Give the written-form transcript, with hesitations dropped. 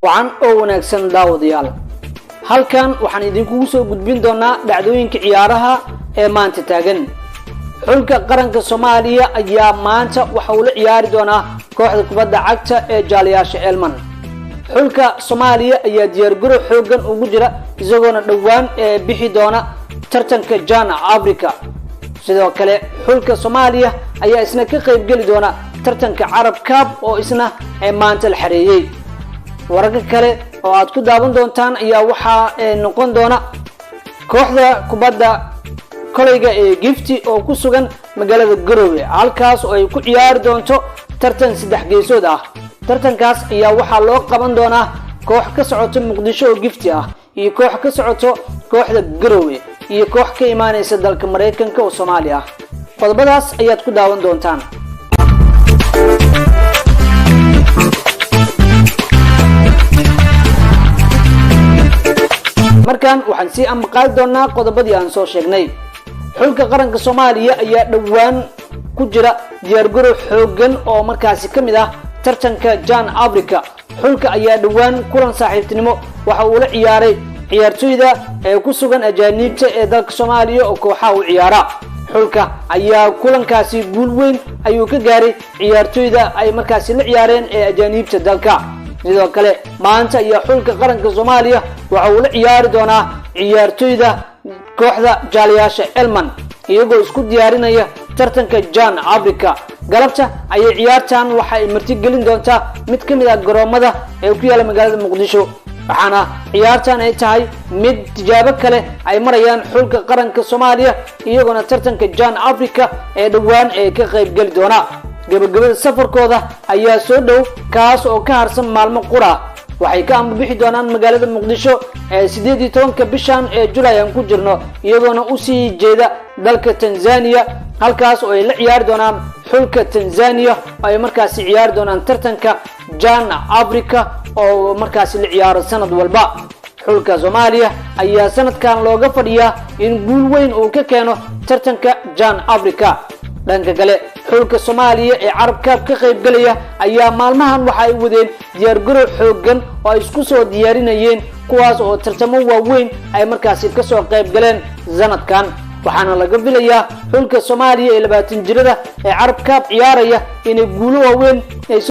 وعن أو نكسن داوديال halkan waxaan idinku soo gudbin doonaa dhacdooyinka ciyaaraha ee maanta taagan xulka qaranka Soomaaliya ayaa maanta waxa uu la ciyaari doonaa kooxda kubadda cagta ee Jaaliyaasha Elman xulka Soomaaliya ayaa diyaar garow xoogan ugu jira isagoona dhawaan bixi doona tartanka Jaan Afrika sidoo kale xulka Soomaaliya ayaa isna ka qayb gali doona tartanka Arab Cup oo isna maanta la xareeyay wararka kale oo aad ku daawan doontaan ayaa waxa noqon doona kooxda kubadda kolayga ee Gifty oo ku sugan magaalada Garowe halkaas oo ay ku ciyaari doonto tartan saddex geesood ah tartankaas ayaa waxa loo qaban doonaa koox ka socoto Muqdisho oo Gifty ah iyo koox ka socoto kooxda Garowe iyo koox ka imaanaysa dalka Mareykanka oo Soomaaliya ah qodobadaas ayaad ku daawan doontaan markan waxaan si amqaad doonaa qodobadii aan soo sheegnay xulka qaranka Soomaaliya ayaa dhawaan ku jira diyaar garow xoogan oo markaasi kamid ah tartanka Jaan Afrika xulka ayaa dhawaan kulan saaxiibtinimo waxa uu la ciyaaray ciyaartoyda ee ku sugan ajaanibta ee dalka Soomaaliya oo kooxaha u ciyaara xulka ayaa kulankaasi guul weyn ayuu ka gaaray ciyaartoyda ay markaasi la ciyaareen ee ajaanibta dalka sidoo kale maanta ayaa xulka qaranka Soomaaliya waxa uu la ciyaari doonaa ciyaartoyda kooxda Jaaliyaasha Elman iyagoo isku diyaarinaya tartanka Jaan Afrika galabta ayay ciyaartan waxa ay marti gelin doontaa mid kamid ah garoomada ee ku yaala magaalada Muqdisho waxaana ciyaartan ay tahay mid tijaabo kale ay marayaan xulka qaranka Soomaaliya iyagoona tartanka Jaan Afrika ee dhawaan ay ka qayb gali doona gabagabada safarkooda ayaa soo dhow kaas oo ka harsan maalmo qura waxay ka ambixi doonaan magaalada Muqdisho ee 18 bishan ee July aan ku jirno iyagoona u sii jeeda dalka Tanzania halkaas oo ay la ciyaari doonaan xulka Tanzania ay markaas ciyaari doonaan tartanka Jaan Afrika oo markaas la ciyaaro sanad walba xulka Soomaaliya ayaa sanadkan looga fadhiyaa in guul weyn uu ka keeno tartanka Jaan Afrika dhanka kale xulka Soomaaliya ee Arab Cup ka qayb galaya ayaa maalmahan waxa ay wadeen diyaar garow xoogan oo ay isku soo diyaarinayeen kuwaas oo tartamo waaweyn ay markaas ka soo qayb galeen sanadkan waxaana laga filayaa xulka Soomaaliya ee 20 jirada ee Arab Cup ciyaaraya inay guulo waaweyn ay